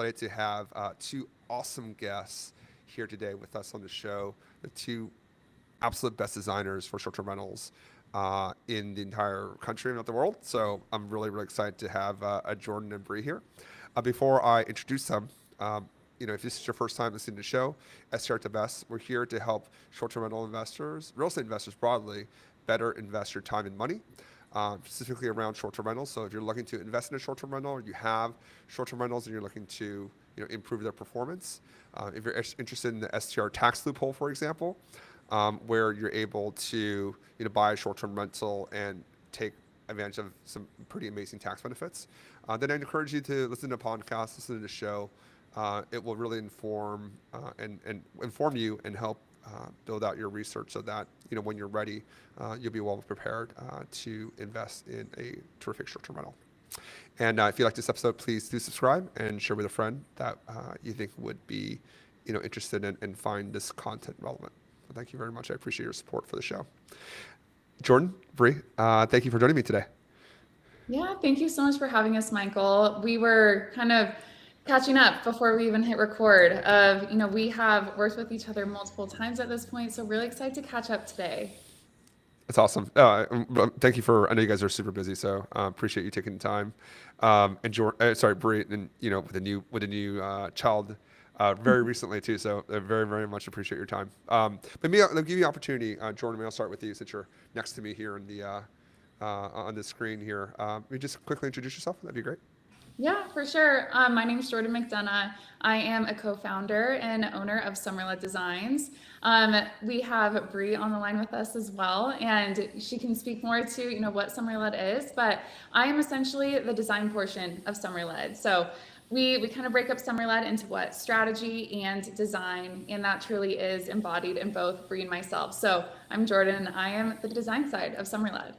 Excited to have two awesome guests here today with us on the show. The two absolute best designers for short-term rentals in the entire country and not the world. So I'm really, really excited to have Jordan and Bree here. Before I introduce them, if this is your first time listening to the show, STR at the Best, we're here to help short-term rental investors, real estate investors broadly, better invest your time and money. Specifically around short-term rentals. So if you're looking to invest in a short-term rental, or you have short-term rentals and you're looking to improve their performance, if you're interested in the STR tax loophole, for example, where you're able to buy a short-term rental and take advantage of some pretty amazing tax benefits, then I encourage you to listen to the podcast, listen to the show. It will really and inform you and help build out your research so that when you're ready, you'll be well prepared to invest in a terrific short-term rental. And if you like this episode, please do subscribe and share with a friend that you think would be interested in and find this content relevant. So thank you very much. I appreciate your support for the show. Jordan, Bree, thank you for joining me today. Yeah, thank you so much for having us, Michael. We were kind of catching up before we even hit record we have worked with each other multiple times at this point, so really excited to catch up today. That's awesome. Thank you I know you guys are super busy, so appreciate you taking the time. And Bree, and with a new child very recently too, so I very, very much appreciate your time. But maybe I'll give you the opportunity, Jordan, maybe I'll start with you since you're next to me here in the on the screen here. Maybe just quickly introduce yourself, that'd be great. Yeah, for sure. My name is Jordan McDonough. I am a co-founder and owner of Summerled Designs. We have Bree on the line with us as well, and she can speak more to what Summerled is. But I am essentially the design portion of Summerled. So we kind of break up Summerled into what strategy and design, and that truly is embodied in both Bree and myself. So I'm Jordan. I am the design side of Summerled.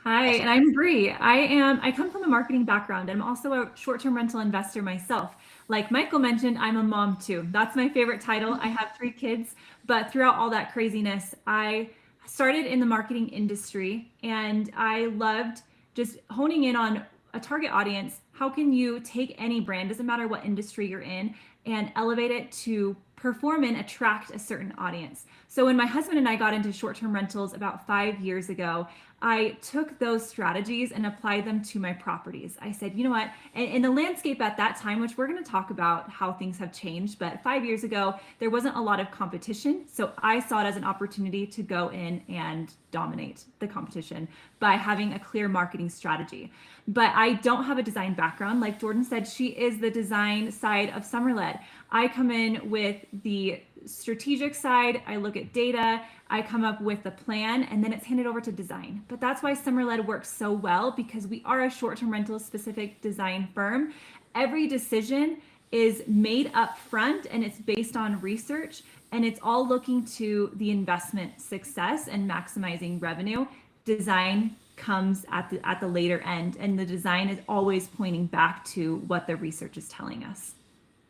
Hi, Awesome. and I'm Bree. I come from a marketing background, and I'm also a short-term rental investor myself. Like Michael mentioned, I'm a mom too. That's my favorite title. I have 3 kids, but throughout all that craziness, I started in the marketing industry, and I loved just honing in on a target audience. How can you take any brand, doesn't matter what industry you're in, and elevate it to perform and attract a certain audience? So when my husband and I got into short-term rentals about 5 years ago, I took those strategies and applied them to my properties. I said, you know what, and the landscape at that time, which we're going to talk about how things have changed, but 5 years ago, there wasn't a lot of competition. So I saw it as an opportunity to go in and dominate the competition by having a clear marketing strategy. But I don't have a design background. Like Jordan said, she is the design side of Summerled. I come in with the strategic side. I look at data, I come up with a plan, and then it's handed over to design. But that's why Summerled works so well, because we are a short-term rental specific design firm. Every decision is made up front, and it's based on research, and it's all looking to the investment success and maximizing revenue. Design comes at the later end, and the design is always pointing back to what the research is telling us.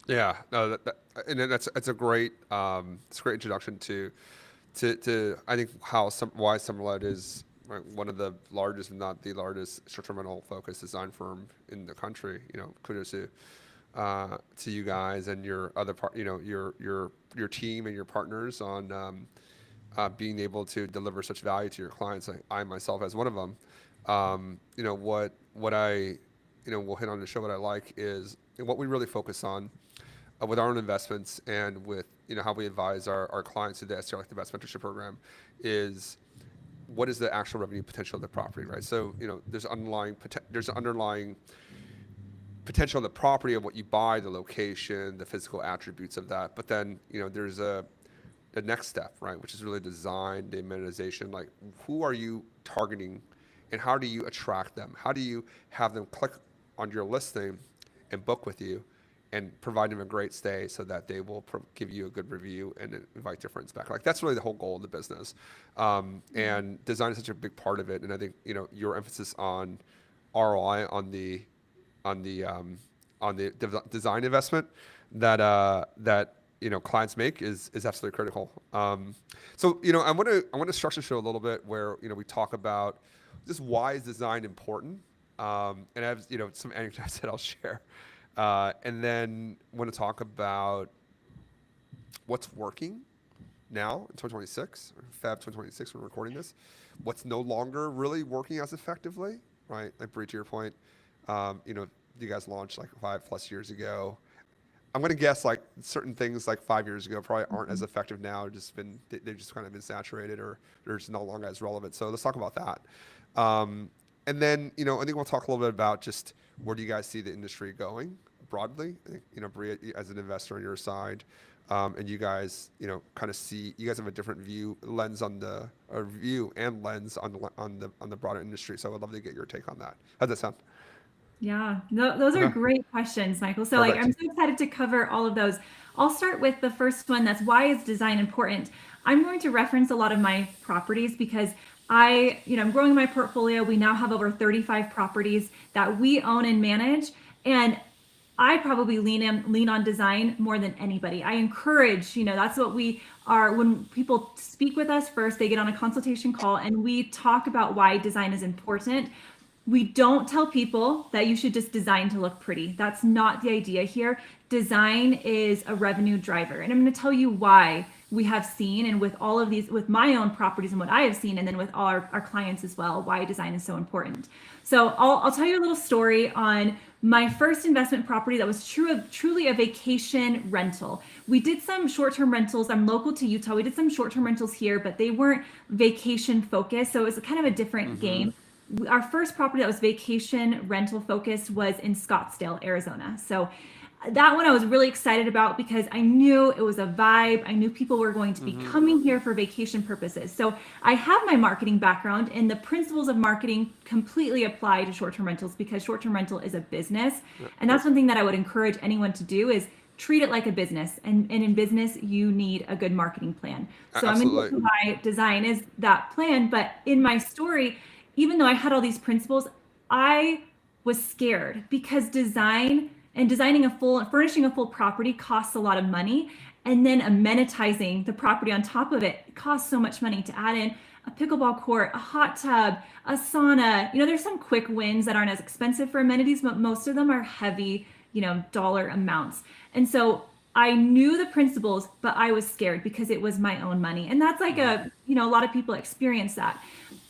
Yeah, no, that's a great introduction to I think why Summerled is one of the largest, if not the largest, short-term rental focused design firm in the country. Kudos to you guys and your other your team and your partners on being able to deliver such value to your clients. I myself as one of them. What I we'll hit on the show. What I like is what we really focus on with our own investments and with how we advise our clients through the STR Like the Best mentorship program is what is the actual revenue potential of the property, right? So there's underlying potential of the property of what you buy, the location, the physical attributes of that. But then there's the next step, right, which is really design, the amenitization. Like, who are you targeting, and how do you attract them? How do you have them click on your listing and book with you, and provide them a great stay so that they will give you a good review and invite their friends back? Like, that's really the whole goal of the business. And design is such a big part of it. And I think your emphasis on ROI on the design investment that clients make is absolutely critical. So I want to structure the show a little bit where we talk about just why is design important, and I have some anecdotes that I'll share And then want to talk about what's working now in 2026, Feb 2026, when we're recording this, what's no longer really working as effectively, right? Like Bree, to your point, you guys launched like 5+ years ago. I'm gonna guess like certain things like 5 years ago probably aren't as effective now. They've just kind of been saturated, or they're just no longer as relevant. So let's talk about that. And then I think we'll talk a little bit about just where do you guys see the industry going broadly. I think Bria, as an investor on your side, and you guys kind of see, you guys have a different lens on the broader industry. So I would love to get your take on that. How's that sound? Yeah, those are Okay. great questions, Michael. So like, Perfect. I'm so excited to cover all of those. I'll start with the first one. That's why is design important? I'm going to reference a lot of my properties because I'm growing my portfolio. We now have over 35 properties that we own and manage. And I probably lean on design more than anybody. I encourage, that's what we are. When people speak with us first, they get on a consultation call and we talk about why design is important. We don't tell people that you should just design to look pretty. That's not the idea here. Design is a revenue driver. And I'm going to tell you why we have seen, and with all of these, with my own properties and what I have seen, and then with all our clients as well, why design is so important. So I'll tell you a little story on my first investment property that was truly a vacation rental. We did some short-term rentals. I'm local to Utah. We did some short-term rentals here, but they weren't vacation focused. So it was kind of a different game. Our first property that was vacation rental focused was in Scottsdale, Arizona. So that one I was really excited about because I knew it was a vibe. I knew people were going to be coming here for vacation purposes. So I have my marketing background, and the principles of marketing completely apply to short-term rentals because short-term rental is a business. And that's one thing that I would encourage anyone to do is treat it like a business. And in business, you need a good marketing plan. So I'm going to Absolutely. why design is that plan. But in my story, even though I had all these principles, I was scared because furnishing a full property costs a lot of money. And then amenitizing the property on top of it costs so much money to add in a pickleball court, a hot tub, a sauna. There's some quick wins that aren't as expensive for amenities, but most of them are heavy, dollar amounts. And so I knew the principles, but I was scared because it was my own money. And that's like a lot of people experience that.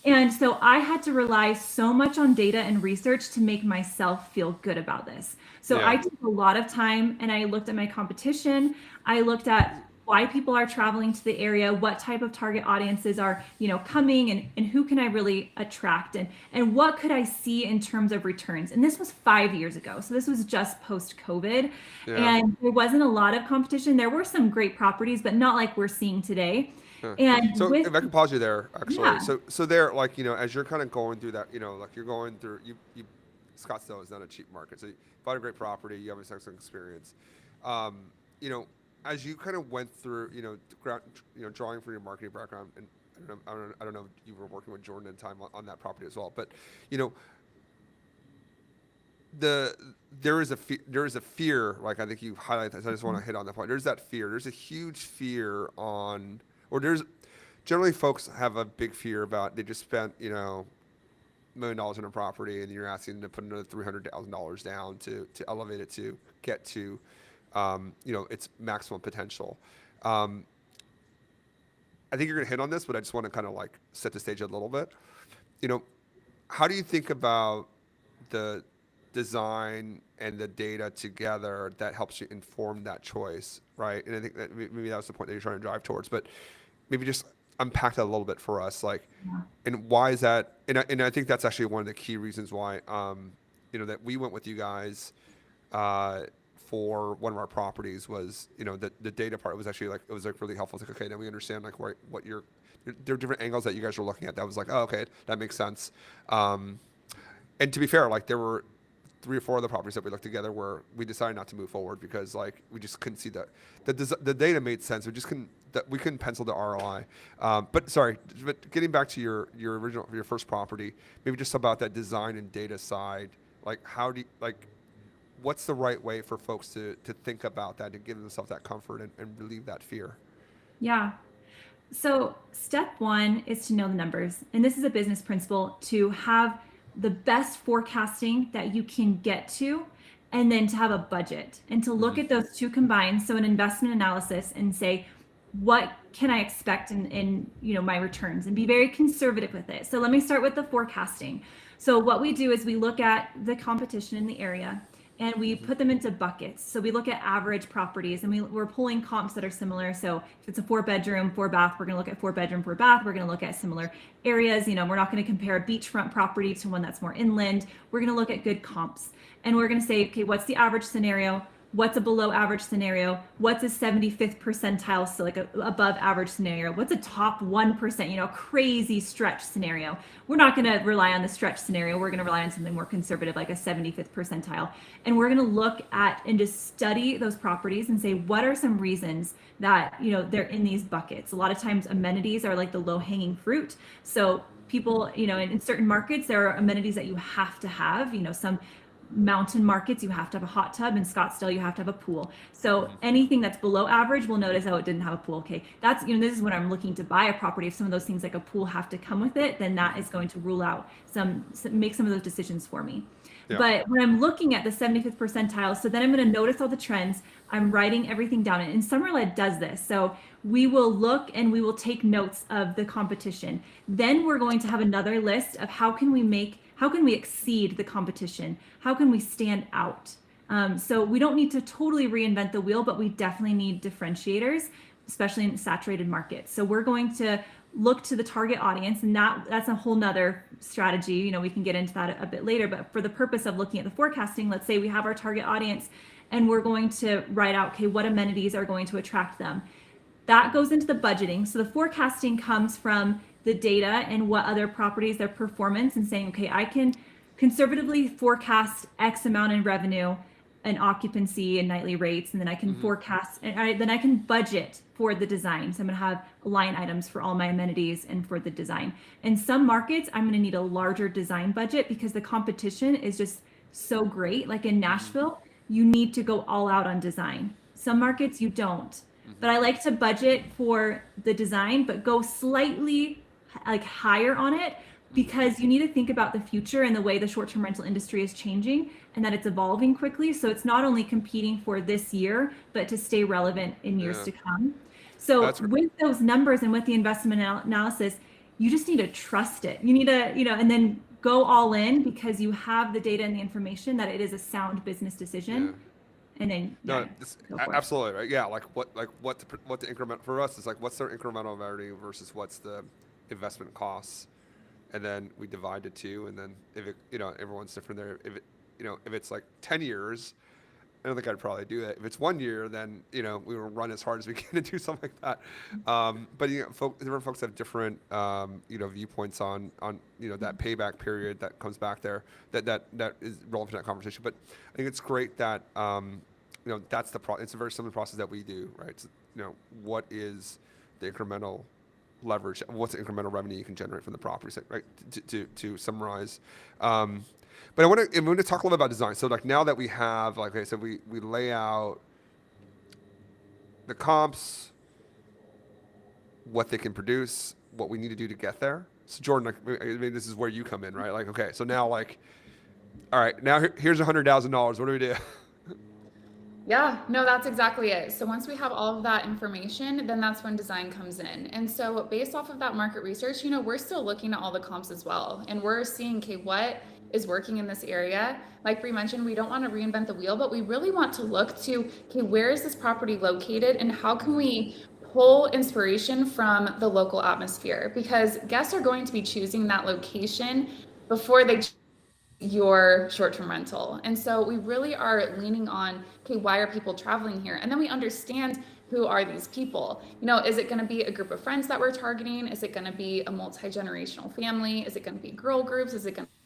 And so I had to rely so much on data and research to make myself feel good about this. So Yeah. I took a lot of time and I looked at my competition. I looked at why people are traveling to the area, what type of target audiences are, coming, and who can I really attract, and what could I see in terms of returns. And this was 5 years ago. So this was just post-COVID. Yeah. And there wasn't a lot of competition. There were some great properties, but not like we're seeing today. Yeah. And So with if I can pause you there, actually. Yeah. So there, like, as you're kind of going through that, like you're going through, Scottsdale is not a cheap market. So you bought a great property, you have a excellent experience. You know, as you kind of went through, drawing for your marketing background, and I don't know if you were working with Jordan at the time on that property as well, but, there is a fear, like I think you highlight that. So I just want to hit on that point. There's that fear. There's a huge fear generally folks have a big fear about, they just spent, $1 million on a property and you're asking them to put another $300,000 down to elevate it to get to, its maximum potential. I think you're going to hit on this, but I just want to kind of like set the stage a little bit. How do you think about the design and the data together that helps you inform that choice, right? And I think that maybe that was the point that you're trying to drive towards, but maybe just unpack that a little bit for us, like, and why is that? And I think that's actually one of the key reasons why, that we went with you guys for one of our properties was, the data part was actually like, it was like really helpful. It's like, okay, now we understand like what there are different angles that you guys were looking at. That was like, oh, okay, that makes sense. And to be fair, like there were 3 or 4 other properties that we looked together where we decided not to move forward because like we just couldn't see the data made sense. We couldn't pencil the ROI. But getting back to your first property, maybe just about that design and data side, like what's the right way for folks to think about that, to give themselves that comfort and relieve that fear? Yeah. So step 1 is to know the numbers. And this is a business principle, to have the best forecasting that you can get to and then to have a budget and to look at those two combined. So an investment analysis and say, what can I expect in my returns, and be very conservative with it. So let me start with the forecasting. So what we do is we look at the competition in the area and we put them into buckets. So we look at average properties and we're pulling comps that are similar. So if it's a 4-bedroom, 4-bath, we're going to look at 4-bedroom, 4-bath. We're going to look at similar areas. We're not going to compare a beachfront property to one that's more inland. We're going to look at good comps, and we're going to say, okay, what's the average scenario? What's a below average scenario? What's a 75th percentile, so like a above average scenario? What's a top 1%, crazy stretch scenario? We're not going to rely on the stretch scenario. We're going to rely on something more conservative, like a 75th percentile. And we're going to look at and just study those properties and say, what are some reasons that, they're in these buckets? A lot of times amenities are like the low hanging fruit. So people, in certain markets, there are amenities that you have to have, some mountain markets, you have to have a hot tub. In Scottsdale, you have to have a pool. So anything that's below average, we'll notice, oh, it didn't have a pool. Okay, that's, this is when I'm looking to buy a property. If some of those things like a pool have to come with it, then that is going to rule out make some of those decisions for me. Yeah. But when I'm looking at the 75th percentile, so then I'm going to notice all the trends. I'm writing everything down. And SummerLed does this. So we will look and we will take notes of the competition. Then we're going to have another list of how can we exceed the competition? How can we stand out? So we don't need to totally reinvent the wheel, but we definitely need differentiators, especially in saturated markets. So we're going to look to the target audience, and that's a whole nother strategy. We can get into that a bit later, but for the purpose of looking at the forecasting, let's say we have our target audience and we're going to write out, okay, what amenities are going to attract them? That goes into the budgeting. So the forecasting comes from the data and what other properties, their performance, and saying, okay, I can conservatively forecast X amount in revenue and occupancy and nightly rates, and then I can forecast, and then I can budget for the design. So I'm going to have line items for all my amenities and for the design. In some markets, I'm going to need a larger design budget because the competition is just so great. Like in Nashville, you need to go all out on design. Some markets you don't. But I like to budget for the design, but go slightly like higher on it, because you need to think about the future and the way the short-term rental industry is changing and that it's evolving quickly. So it's not only competing for this year, but to stay relevant in years to come. So with those numbers and with the investment analysis, you just need to trust it. You need to, and then go all in because you have the data and the information that it is a sound business decision. Yeah. And then absolutely right. Yeah, like what the increment for us is, like what's their incremental value versus what's the investment costs, and then we divide the two, and then if it everyone's different there. If it's like 10 years, I don't think I'd probably do that. If it's 1 year, then we will run as hard as we can to do something like that. But different folks have different viewpoints on that payback period that comes back there that is relevant to that conversation. But I think it's great that that's it's a very similar process that we do, right? So, what is the incremental leverage? What's the incremental revenue you can generate from the property, right? To summarize. But I want to talk a little bit about design. So like now that we have, like I said, we lay out the comps, what they can produce, what we need to do to get there. So Jordan, this is where you come in, right? Like, okay, so now all right, now here's $100,000. What do we do? Yeah, no, that's exactly it. So once we have all of that information, then that's when design comes in. And so based off of that market research, we're still looking at all the comps as well. And we're seeing, okay, what is working in this area? Like Bree mentioned, we don't want to reinvent the wheel, but we really want to look to, okay, where is this property located and how can we pull inspiration from the local atmosphere? Because guests are going to be choosing that location before they your short-term rental. And so we really are leaning on, okay, why are people traveling here? And then we understand, who are these people? Is it going to be a group of friends that we're targeting? Is it going to be a multi-generational family? Is it going to be girl groups? Is it going to be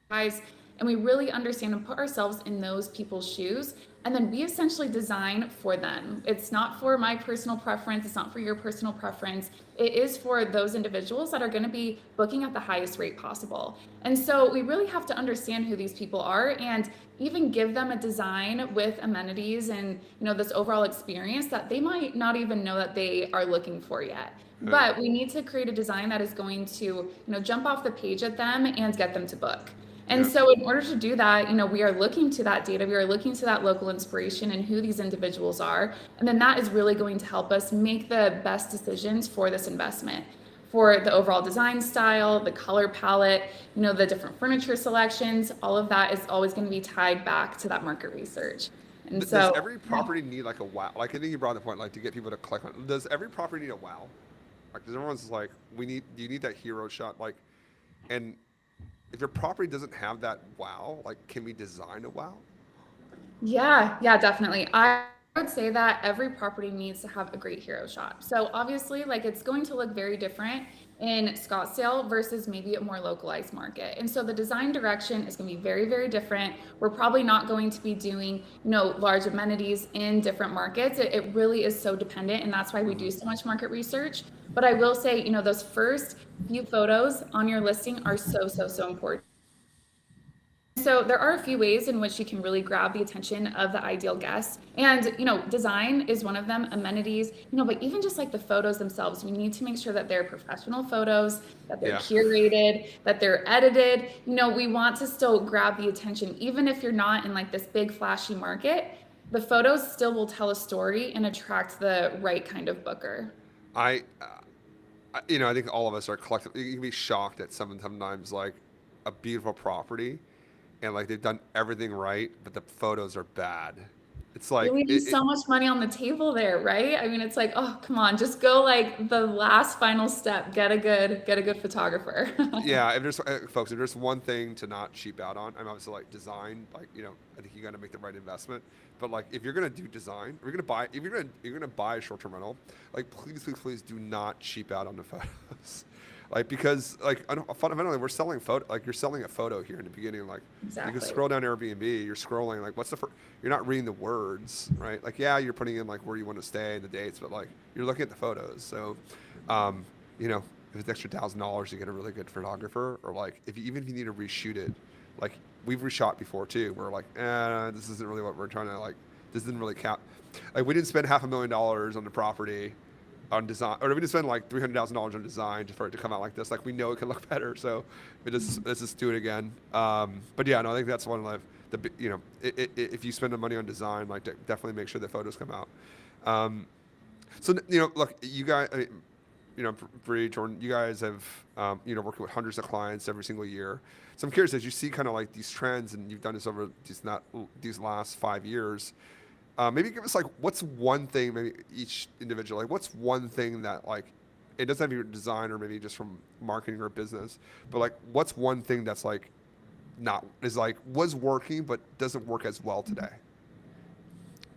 guys? And we really understand and put ourselves in those people's shoes. And then we essentially design for them. It's not for my personal preference. It's not for your personal preference. It is for those individuals that are going to be booking at the highest rate possible. And so we really have to understand who these people are and even give them a design with amenities and, this overall experience that they might not even know that they are looking for yet. But we need to create a design that is going to, jump off the page at them and get them to book. And Yeah. so in order to do that, we are looking to that data, we are looking to that local inspiration and who these individuals are. And then that is really going to help us make the best decisions for this investment, for the overall design style, the color palette, the different furniture selections. All of that is always going to be tied back to that market research. And Does so, every property need like a wow? Like I think you brought the point, like to get people to click on. Does every property need a wow? Like, does everyone's like, do you need that hero shot? Like, and if your property doesn't have that wow, like, can we design a wow? yeah, definitely. I would say that every property needs to have a great hero shot. So obviously, like it's going to look very different in Scottsdale versus maybe a more localized market. And so the design direction is going to be very, very different. We're probably not going to be doing, large amenities in different markets. It really is so dependent, and that's why we do so much market research. But I will say, those first few photos on your listing are so, so, so important. So there are a few ways in which you can really grab the attention of the ideal guest. And, design is one of them, amenities, but even just like the photos themselves, we need to make sure that they're professional photos, that they're Yeah. curated, that they're edited. We want to still grab the attention, even if you're not in like this big flashy market, the photos still will tell a story and attract the right kind of booker. I, I think all of us are collectively. You can be shocked at sometimes like a beautiful property, and like they've done everything right, but the photos are bad. It's You're like leaving so much money on the table there, right? I mean, it's like, oh, come on, just go like the last final step, get a good photographer. yeah. If there's folks, if there's one thing to not cheap out on, I'm obviously like design. Like I think you got to make the right investment. But like if you're gonna do design, if you're gonna buy a short-term rental, like please do not cheap out on the photos. Like because like fundamentally we're selling photo, like you're selling a photo here in the beginning. Like you can Exactly. scroll down Airbnb, you're scrolling like you're not reading the words, right? Like yeah, you're putting in like where you want to stay and the dates, but like you're looking at the photos. So um, if it's extra $1,000 to get a really good photographer, or like even if you need to reshoot it, like we've reshot before too. We're like, this isn't really what we're trying to like. This didn't really count. Like we didn't spend $500,000 on the property on design, or we didn't spend like $300,000 on design for it to come out like this. Like we know it can look better, so let's just do it again. But yeah, no, I think that's one of if you spend the money on design, like definitely make sure the photos come out. So look, you guys, Bree, Jordan, you guys have working with hundreds of clients every single year. So I'm curious, as you see kind of like these trends, and you've done this over these last 5 years. Maybe give us like what's one thing, maybe each individual, like what's one thing that like it doesn't have to be design or maybe just from marketing or business, but like what's one thing that's like was working but doesn't work as well today?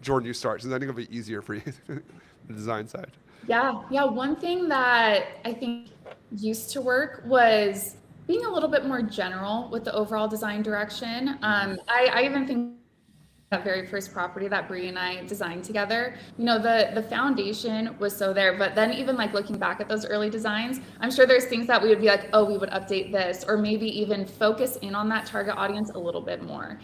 Jordan, you start. So I think it'll be easier for you, the design side. Yeah. One thing that I think used to work was being a little bit more general with the overall design direction. I even think that very first property that Bree and I designed together, the foundation was so there, but then even like looking back at those early designs, I'm sure there's things that we would be like, oh, we would update this, or maybe even focus in on that target audience a little bit more.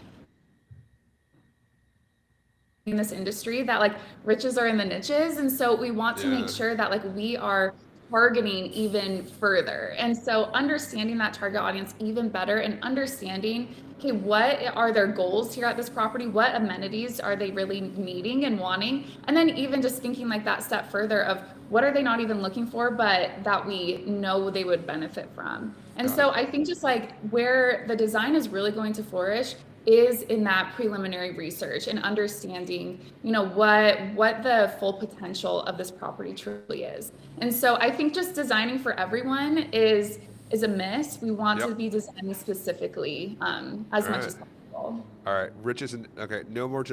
In this industry that like riches are in the niches, and so we want to make sure that like we are targeting even further. And so understanding that target audience even better, and understanding, okay, what are their goals here at this property? What amenities are they really needing and wanting? And then even just thinking like that step further of what are they not even looking for, but that we know they would benefit from. And so I think just like where the design is really going to flourish is in that preliminary research and understanding, what the full potential of this property truly is. And so I think just designing for everyone is a miss. We want to be designing specifically as much as possible. All right, riches and okay, no more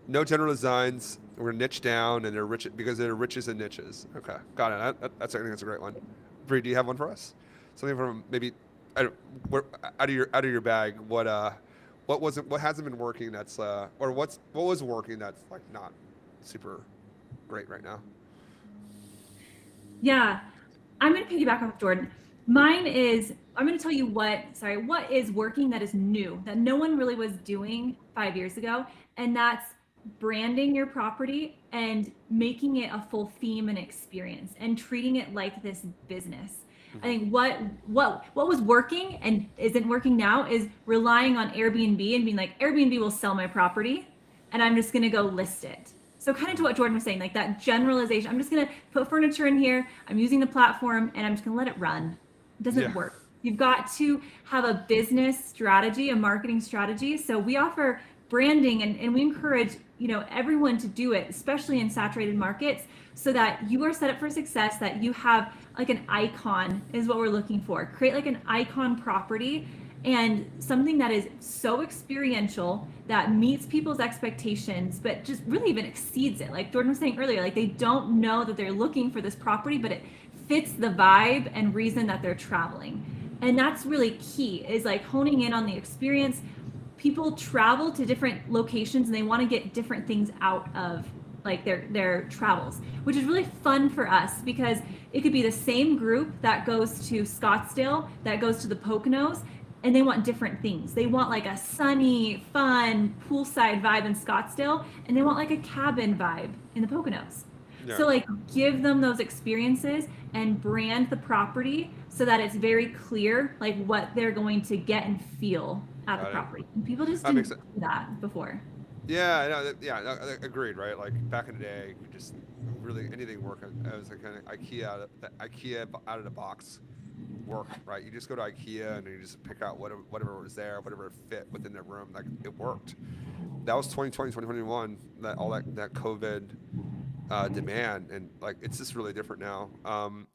no general designs. We're gonna niche down, and they're rich because they're riches and niches. Okay, got it. I think that's a great one. Bree, do you have one for us? Something from maybe out of your bag. What hasn't been working that's or what was working that's like not super great right now? Yeah, I'm going to piggyback off Jordan. Mine is, I'm going to tell you what is working that is new, that no one really was doing 5 years ago. And that's branding your property and making it a full theme and experience and treating it like this business. I think what was working and isn't working now is relying on Airbnb and being like, Airbnb will sell my property and I'm just going to go list it. So kind of to what Jordan was saying, like that generalization, I'm just going to put furniture in here, I'm using the platform, and I'm just going to let it run. It doesn't work. You've got to have a business strategy, a marketing strategy. So we offer branding, and we encourage, everyone to do it, especially in saturated markets, so that you are set up for success, that you have like an icon is what we're looking for. Create like an icon property and something that is so experiential that meets people's expectations, but just really even exceeds it. Like Jordan was saying earlier, like they don't know that they're looking for this property, but it fits the vibe and reason that they're traveling. And that's really key, is like honing in on the experience. People travel to different locations and they want to get different things out of like their travels, which is really fun for us because it could be the same group that goes to Scottsdale, that goes to the Poconos, and they want different things. They want like a sunny, fun, poolside vibe in Scottsdale, and they want like a cabin vibe in the Poconos. Yeah. So like give them those experiences and brand the property so that it's very clear like what they're going to get and feel at the property. And people just didn't do that before. Yeah, agreed, right? Like back in the day, you just really anything worked. It was like kind of IKEA out of the box work, right? You just go to IKEA and you just pick out whatever was there, whatever fit within their room. Like it worked. That was 2020, 2021. That COVID demand, and like it's just really different now.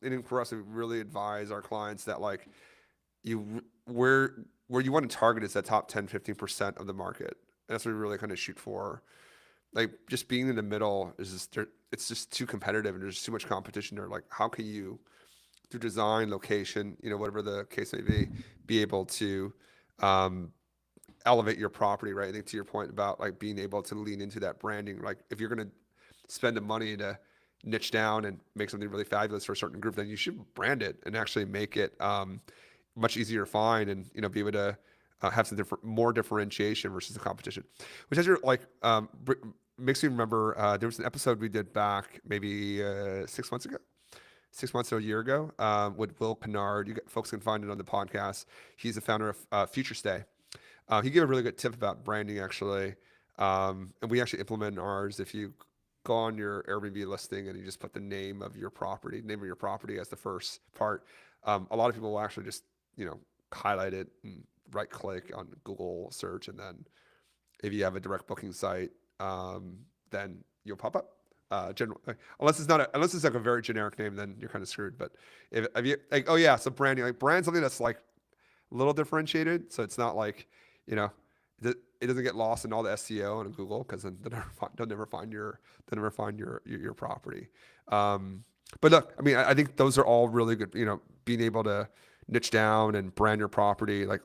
And for us, we really advise our clients that like where you want to target is that top 10-15% of the market. And that's what we really kind of shoot for. Like just being in the middle is just it's just too competitive and there's too much competition there. Like how can you, through design, location, whatever the case may be able to elevate your property, right? I think to your point about like being able to lean into that branding. Like if you're going to spend the money to niche down and make something really fabulous for a certain group, then you should brand it and actually make it much easier to find and be able to have some more differentiation versus the competition. Which makes me remember there was an episode we did back maybe 6 months to a year ago with Will Kennard. Folks can find it on the podcast. He's the founder of Future Stay. He gave a really good tip about branding actually, and we actually implement ours. If you go on your Airbnb listing and you just put the name of your property as the first part, a lot of people will actually just highlight it and right click on Google search, and then if you have a direct booking site, then you'll pop up. Unless it's like a very generic name, then you're kind of screwed. But if you like, so branding, like brand something that's like a little differentiated, so it's not like it doesn't get lost in all the SEO and Google, because then they'll never find your property. But look, I mean, I think those are all really good. Being able to niche down and brand your property, like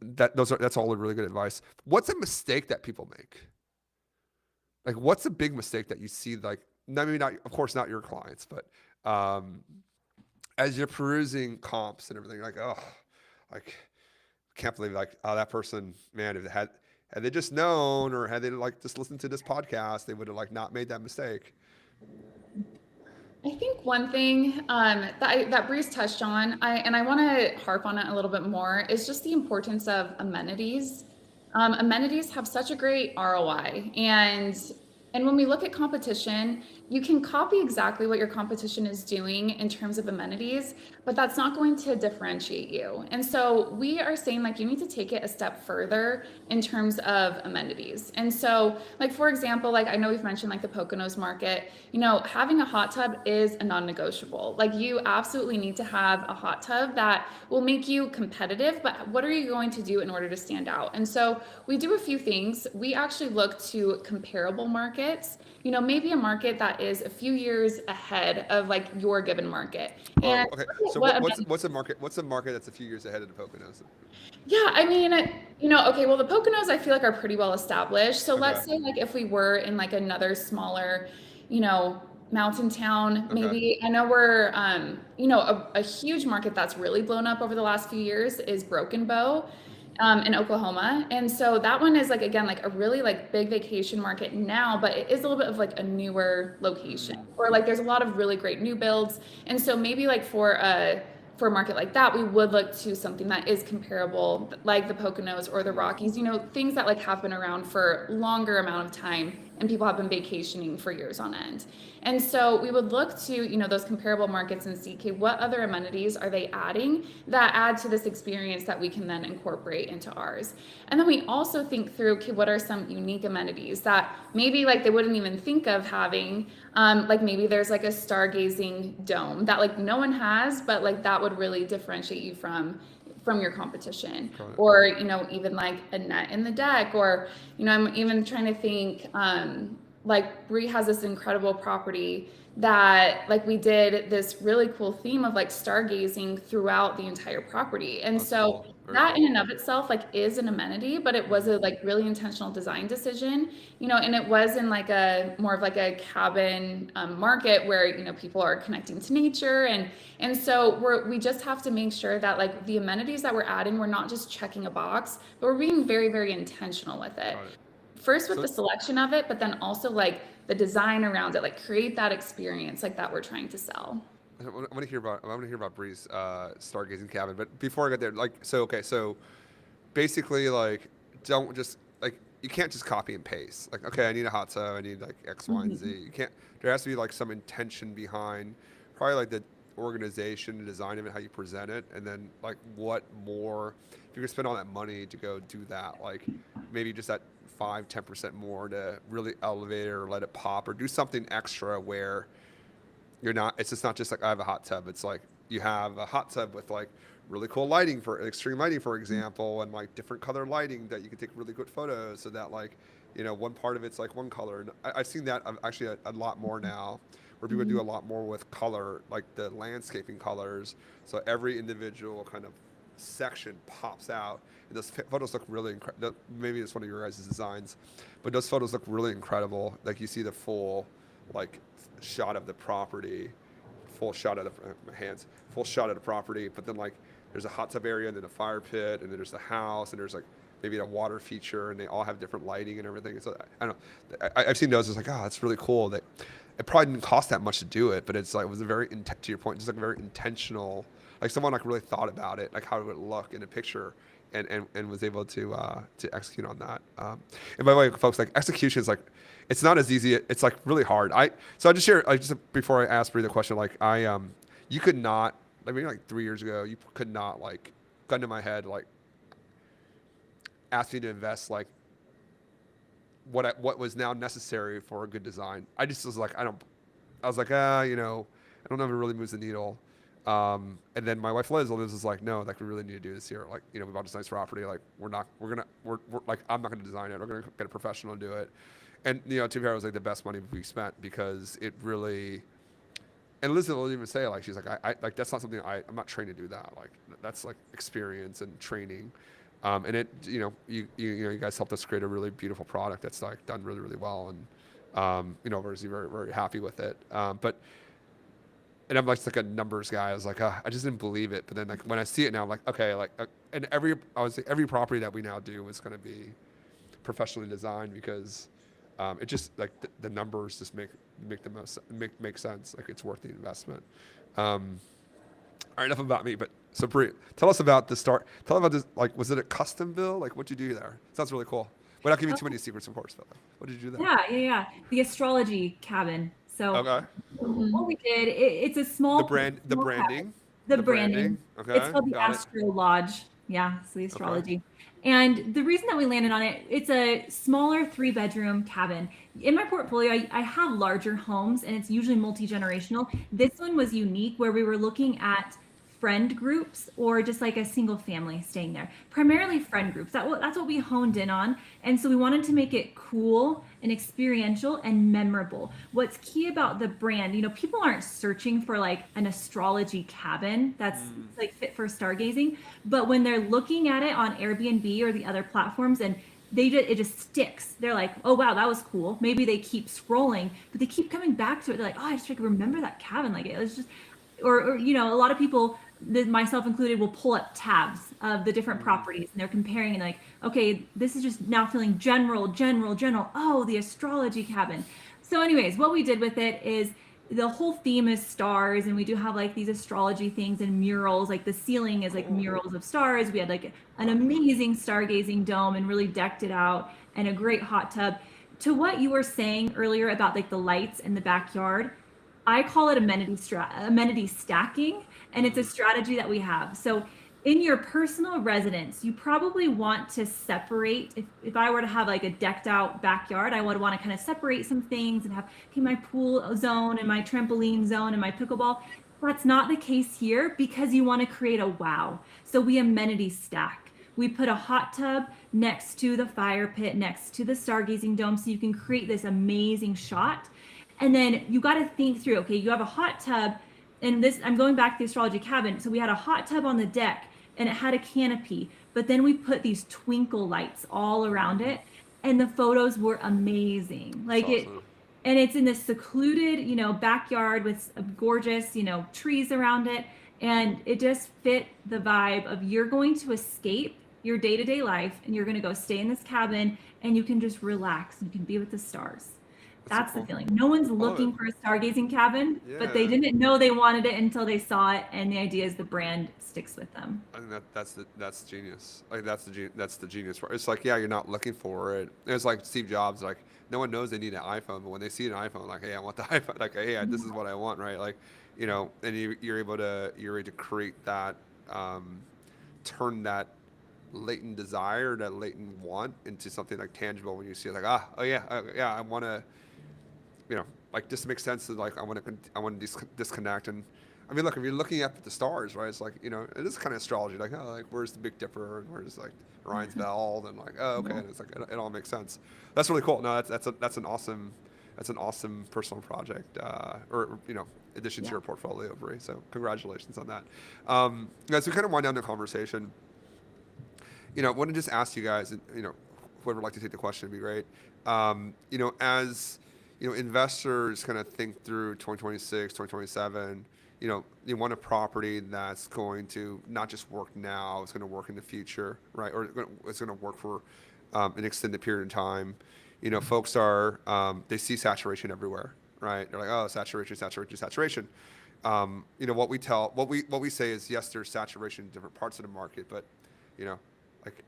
that's all really good advice. What's a mistake that people make? Like, what's a big mistake that you see? Like, of course, not your clients, but as you're perusing comps and everything, like, oh, like, I can't believe that person, man, if they had they just known, or had they like just listened to this podcast, they would have like not made that mistake. I think one thing that Breeze touched on, I want to harp on it a little bit more, is just the importance of amenities. Amenities have such a great ROI, and when we look at competition, you can copy exactly what your competition is doing in terms of amenities, but that's not going to differentiate you. And so we are saying like you need to take it a step further in terms of amenities. And so like, for example, like I know we've mentioned like the Poconos market, having a hot tub is a non-negotiable. Like you absolutely need to have a hot tub that will make you competitive, but what are you going to do in order to stand out? And so we do a few things. We actually look to comparable markets, maybe a market that is a few years ahead of like your given market. And okay. So what's a market? What's a market that's a few years ahead of the Poconos? Yeah, I mean, okay, well, the Poconos I feel like are pretty well established. So let's say like if we were in like another smaller, mountain town, maybe. I know we're, a huge market that's really blown up over the last few years is Broken Bow. In Oklahoma. And so that one is like, again, like a really like big vacation market now, but it is a little bit of like a newer location, or like there's a lot of really great new builds. And so maybe like for for a market like that, we would look to something that is comparable, like the Poconos or the Rockies, things that like have been around for longer amount of time and people have been vacationing for years on end. And so we would look to, those comparable markets and see, okay, what other amenities are they adding that add to this experience that we can then incorporate into ours? And then we also think through, okay, what are some unique amenities that maybe like they wouldn't even think of having, like maybe there's like a stargazing dome that like no one has, but like that would really differentiate you from your competition, or even like a net in the deck, or I'm even trying to think, like Bree has this incredible property that like we did this really cool theme of like stargazing throughout the entire property. And That's so cool. Very that cool. in and of itself like is an amenity, but it was a like really intentional design decision, and it was in like a more of like a cabin market where people are connecting to nature, and so we just have to make sure that like the amenities that we're adding, we're not just checking a box, but we're being very, very intentional with it. First with the selection of it, but then also like the design around it, like create that experience like that we're trying to sell. I want to hear about Bree's stargazing cabin, but before I get there, like, so basically, like, don't just like you can't just copy and paste. Like, okay, I need a hot tub, I need like X, Y, and Z. You can't. There has to be like some intention behind, probably like the organization, the design of it, how you present it, and then like what more. If you're gonna spend all that money to go do that, like maybe just that 5-10% more to really elevate it or let it pop or do something extra where it's just not just like I have a hot tub. It's like you have a hot tub with like really cool lighting, for extreme lighting, for example, and like different color lighting that you can take really good photos, so that like one part of it's like one color. And I've seen that actually a lot more now, where people do a lot more with color, like the landscaping colors, so every individual kind of section pops out, and those photos look really incredible. Maybe it's one of your guys' designs, but those photos look really incredible. Like you see the full like shot of the property, full shot of the property, but then like there's a hot tub area, and then a fire pit, and then there's the house, and there's like maybe a water feature, and they all have different lighting and everything. So I don't know, I've seen those. It's like, oh, that's really cool. That it probably didn't cost that much to do it, but it's like it was a very to your point, just like a very intentional, like someone like really thought about it, like how it would look in a picture, and was able to execute on that. And by the way, folks, like execution is like, it's not as easy. It's like really hard. So I just share, like, just before I ask Bree the question, like you could not, like maybe like 3 years ago, you could not like gun to my head, like ask me to invest like what was now necessary for a good design. I just was like, I was like, I don't know if it really moves the needle. And then my wife Liz was like, no, like we really need to do this here. Like, we bought this nice property. Like we're like, I'm not going to design it. We're going to get a professional to do it. And, to be fair, it was like the best money we spent, because it really, and Liz will even say, like, she's like, I like, that's not something I'm not trained to do that. Like that's like experience and training. And it, you guys helped us create a really beautiful product that's like done really, really well. And, we're very, very happy with it. And I'm like a numbers guy. I was like, I just didn't believe it. But then like when I see it now, I'm like, okay, like, and every property that we now do is going to be professionally designed, because it just like the numbers just make sense. Like it's worth the investment. All right, enough about me. But so Bree, tell us about the start. Tell us about this. Like, was it a custom build? Like, what'd you do there? Sounds really cool. Without giving too many secrets, of course. But like, what did you do there? Yeah. The astrology cabin. So okay. What we did, it's a small. The branding. The branding. Okay. It's called the Astro Lodge. Yeah, so the astrology. Okay. And the reason that we landed on it, it's a smaller 3-bedroom cabin. In my portfolio, I have larger homes, and it's usually multi-generational. This one was unique, where we were looking at friend groups or just like a single family staying there. Primarily friend groups. That's what we honed in on. And so we wanted to make it cool and experiential and memorable. What's key about the brand, people aren't searching for like an astrology cabin that's like fit for stargazing, but when they're looking at it on Airbnb or the other platforms, and it just sticks. They're like, oh wow, that was cool. Maybe they keep scrolling, but they keep coming back to it. They're like, oh, I just remember that cabin. Like it was just, or a lot of people, myself included, will pull up tabs of the different properties, and they're comparing, and like, okay, this is just now feeling general. Oh, the astrology cabin. So anyways, what we did with it is the whole theme is stars, and we do have like these astrology things and murals. Like the ceiling is like murals of stars. We had like an amazing stargazing dome and really decked it out, and a great hot tub. To what you were saying earlier about like the lights in the backyard, I call it amenity stacking, and it's a strategy that we have. So in your personal residence, you probably want to separate. If I were to have like a decked out backyard, I would want to kind of separate some things and have, okay, my pool zone and my trampoline zone and my pickleball. That's not the case here because you want to create a wow. So we amenity stack. We put a hot tub next to the fire pit, next to the stargazing dome, so you can create this amazing shot. And then you got to think through, okay, you have a hot tub, and this, I'm going back to the astrology cabin. So we had a hot tub on the deck and it had a canopy, but then we put these twinkle lights all around it, and the photos were amazing. Like That's it, awesome. and it's in this secluded, backyard with gorgeous, trees around it. And it just fit the vibe of you're going to escape your day-to-day life and you're going to go stay in this cabin and you can just relax. You can be with the stars. That's the cool. feeling. No one's love looking it. for a stargazing cabin, but they Yeah. didn't know they wanted it until they saw it. And the idea is the brand sticks with them. I think that's genius. Like that's the genius part. It's like, yeah, you're not looking for it. It's like Steve Jobs. Like no one knows they need an iPhone, but when they see an iPhone, like, hey, I want the iPhone. Like, hey, this is what I want, right? Like, and you're able to create that, turn that latent desire, that latent want into something like tangible when you see it. Like, oh yeah, yeah, I want to. Like this makes sense. That like I want to disconnect. And I mean, look, if you're looking up at the stars, right? It's like it is kind of astrology. Like, oh, like where's the Big Dipper and where's like Orion's Belt, and like, oh, okay, and it's like it all makes sense. That's really cool. No, that's an awesome personal project, or addition to Yeah. your portfolio, Bree. So congratulations on that. As we kind of wind down the conversation, I want to just ask you guys, and whoever would like to take the question would be great. As investors kind of think through 2026, 2027, you want a property that's going to not just work now, it's going to work in the future, right? Or it's going to work for an extended period of time. Folks are, they see saturation everywhere, right? They're like, oh, saturation, saturation, saturation. What we say is, yes, there's saturation in different parts of the market, but, like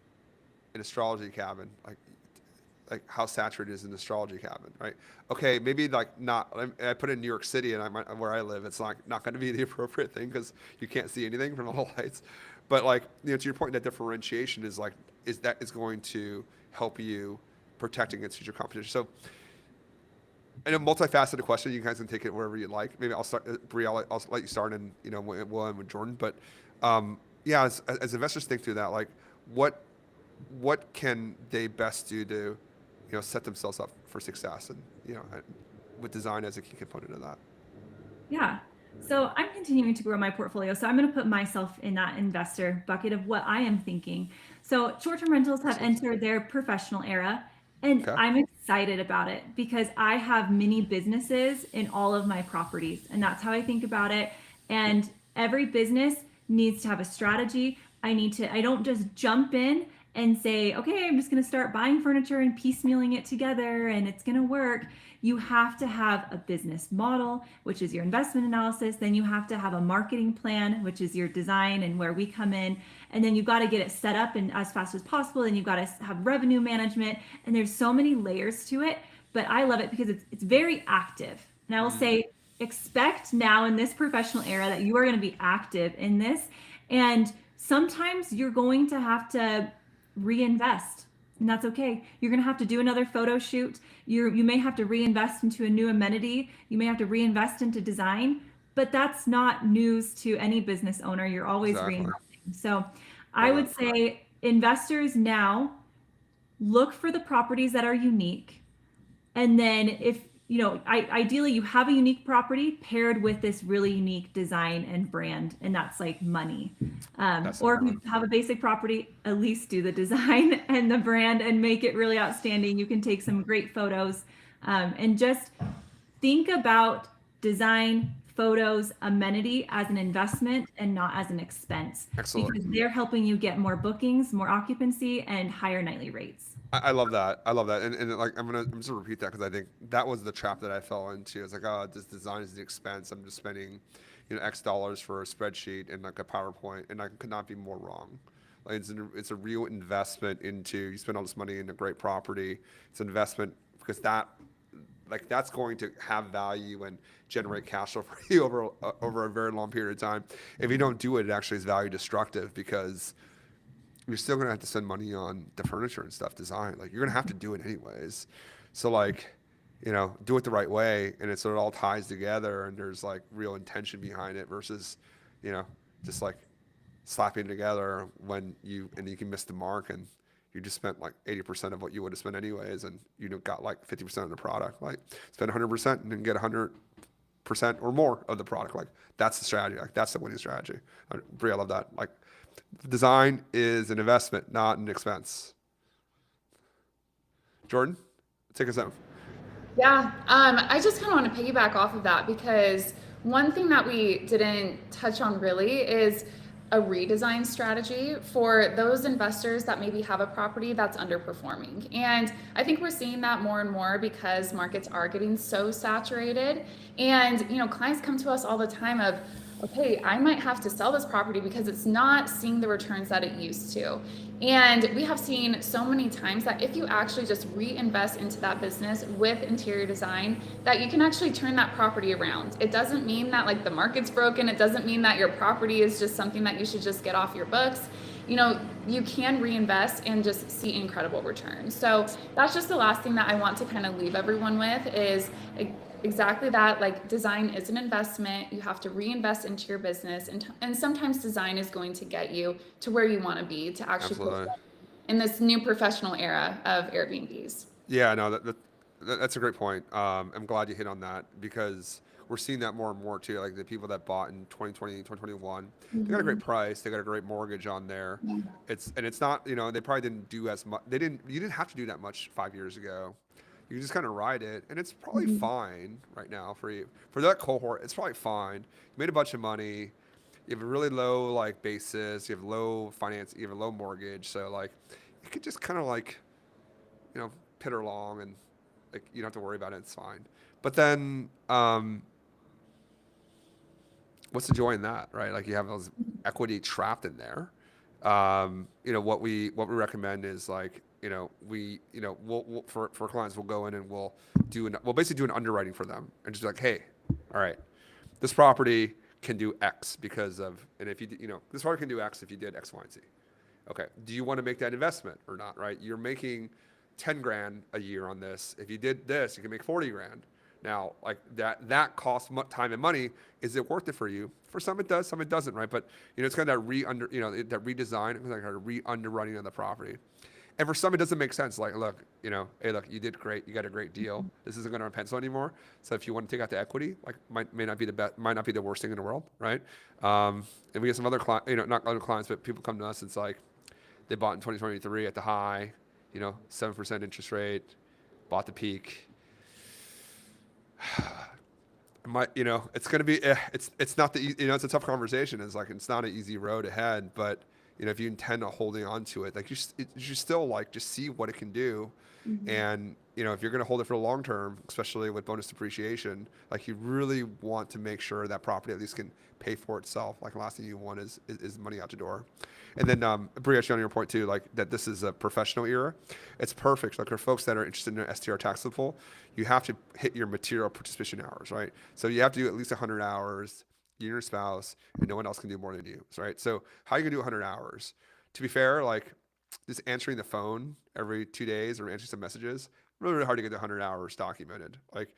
an astrology cabin, like how saturated is an astrology cabin, right? Okay, maybe like not. I put it in New York City, and where I live, it's not going to be the appropriate thing because you can't see anything from all the lights. But like to your point, that differentiation is going to help you protect against future competition. So, in a multifaceted question, you guys can take it wherever you like. Maybe I'll start, Bree. I'll let you start, and we'll end with Jordan. But yeah, as investors think through that, like what can they best do to set themselves up for success, and with design as a key component of that. Yeah. So I'm continuing to grow my portfolio. So I'm going to put myself in that investor bucket of what I am thinking. So short-term rentals have entered their professional era, and Okay. I'm excited about it because I have mini businesses in all of my properties, and that's how I think about it. And every business needs to have a strategy. I don't just jump in and say, okay, I'm just going to start buying furniture and piecemealing it together and it's going to work. You have to have a business model, which is your investment analysis. Then you have to have a marketing plan, which is your design and where we come in. And then you've got to get it set up and as fast as possible. And you've got to have revenue management. And there's so many layers to it, but I love it because it's very active. And I will say, expect now in this professional era that you are going to be active in this. And sometimes you're going to have to reinvest, and that's okay. You're going to have to do another photo shoot. You may have to reinvest into a new amenity. You may have to reinvest into design, but that's not news to any business owner. You're always Exactly. reinvesting. So I would say investors now look for the properties that are unique. And then if ideally you have a unique property paired with this really unique design and brand, and that's like money. Or if you have a basic property, at least do the design and the brand and make it really outstanding. You can take some great photos, and just think about design, photos, amenity as an investment and not as an expense. Excellent. Because they're helping you get more bookings, more occupancy, and higher nightly rates. I love that. I love that. And like, I'm just gonna repeat that because I think that was the trap that I fell into. It's like, oh, this design is the expense. I'm just spending, X dollars for a spreadsheet and like a PowerPoint, and I could not be more wrong. Like, it's a real investment into, you spend all this money in a great property. It's an investment because that's going to have value and generate cash flow for you over a very long period of time. If you don't do it, it actually is value destructive because you're still gonna have to spend money on the furniture and stuff design. Like, you're gonna have to do it anyways. So like, do it the right way, and it all ties together, and there's like real intention behind it versus, you know, just like slapping it together and you can miss the mark, and you just spent like 80% of what you would have spent anyways, and got like 50% of the product. Like, spend 100% and then get 100% or more of the product. Like, that's the strategy. Like, that's the winning strategy. Brie, I love that. Like, design is an investment, not an expense. Jordan, take us out. Yeah, I just kind of want to piggyback off of that because one thing that we didn't touch on really is a redesign strategy for those investors that maybe have a property that's underperforming. And I think we're seeing that more and more because markets are getting so saturated. And, clients come to us all the time of, okay, I might have to sell this property because it's not seeing the returns that it used to. And we have seen so many times that if you actually just reinvest into that business with interior design, that you can actually turn that property around. It doesn't mean that like the market's broken. It doesn't mean that your property is just something that you should just get off your books. You can reinvest and just see incredible returns. So that's just the last thing that I want to kind of leave everyone with is exactly that. Like, design is an investment. You have to reinvest into your business, and sometimes design is going to get you to where you want to be to actually Absolutely. in this new professional era of Airbnbs. Yeah, no, that's a great point. I'm glad you hit on that because we're seeing that more and more too. Like, the people that bought in 2020, 2021, they got a great price. They got a great mortgage on there. It's not, they probably didn't do as much. You didn't have to do that much 5 years ago. You can just kind of ride it, and it's probably fine right now for you. For that cohort, it's probably fine. You made a bunch of money. You have a really low like basis. You have low finance. You have a low mortgage. So like, you could just kind of like, pitter along, and like, you don't have to worry about it. It's fine. But then, what's the joy in that, right? Like, you have those equity trapped in there. What we recommend is like, we'll for clients, we'll go in and we'll basically do an underwriting for them and just be like, hey, all right, this property can do X because of, and if this property can do X if you did X, Y, and Z. Okay, do you want to make that investment or not, right? You're making 10 grand a year on this. If you did this, you can make 40 grand. Now, like, that costs time and money. Is it worth it for you? For some it does, some it doesn't, right? But it's kind of that redesign, it's like a re-underwriting of the property. And for some it doesn't make sense. Like, look, hey, look, you did great, you got a great deal. This isn't going to pencil anymore. So if you want to take out the equity, like, might not be the worst thing in the world, right? And we get some other clients, not other clients, but people come to us. It's like they bought in 2023 at the high, 7% interest rate, bought the peak. It's going to be, it's not it's a tough conversation. It's like, it's not an easy road ahead, but if you intend on holding on to it, like, you still like, just see what it can do. And, if you're going to hold it for the long term, especially with bonus depreciation, like, you really want to make sure that property at least can pay for itself. Like, the last thing you want is money out the door. And then, Brie, actually, on your point too, like, that this is a professional era, it's perfect. Like, for folks that are interested in an STR taxable pool, you have to hit your material participation hours, right? So you have to do at least 100 hours, you and your spouse, and no one else can do more than you, right? So how are you gonna do 100 hours? To be fair, like, just answering the phone every 2 days or answering some messages, really, really hard to get the 100 hours documented. Like,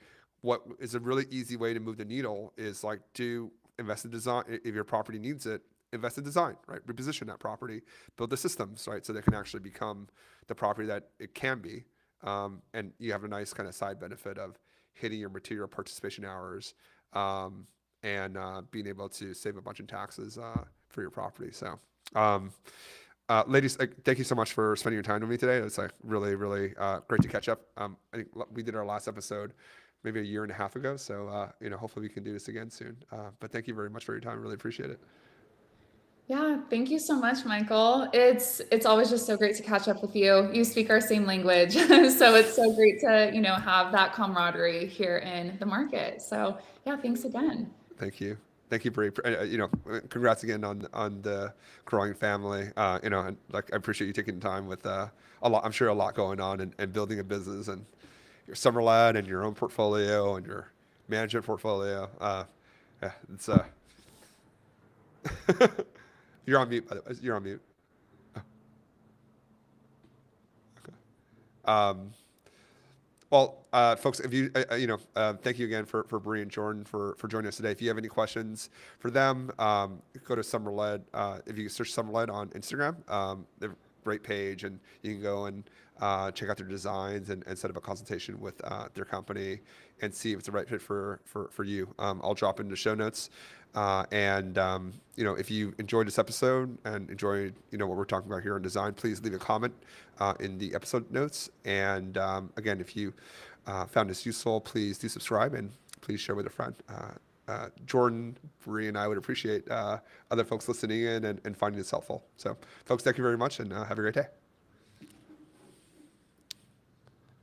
what is a really easy way to move the needle is like to invest in design. If your property needs it, invest in design, right? Reposition that property, build the systems, right? So they can actually become the property that it can be. And you have a nice kind of side benefit of hitting your material participation hours, and being able to save a bunch in taxes for your property. So, ladies, thank you so much for spending your time with me today. It's like really, really great to catch up. I think we did our last episode maybe a year and a half ago. So, hopefully we can do this again soon. But thank you very much for your time. Really appreciate it. Yeah, thank you so much, Michael. It's always just so great to catch up with you. You speak our same language, so it's so great to, have that camaraderie here in the market. So yeah, thanks again. Thank you. Thank you, Bree. Congrats again on the growing family. And like I appreciate you taking time with a lot. I'm sure a lot going on and building a business and your summer lad and your own portfolio and your management portfolio. Yeah, it's you're on mute, by the way. You're on mute. Um, Well, folks, if you, thank you again for Bree and Jordan for joining us today. If you have any questions for them, go to SummerLed. If you search SummerLed on Instagram, they're a great page, and you can go and check out their designs and set up a consultation with their company and see if it's the right fit for you. I'll drop into show notes. If you enjoyed this episode and enjoyed, what we're talking about here on design, please leave a comment in the episode notes. And again, if you found this useful, please do subscribe and please share with a friend. Jordan, Bree, and I would appreciate other folks listening in and finding this helpful. So, folks, thank you very much and have a great day.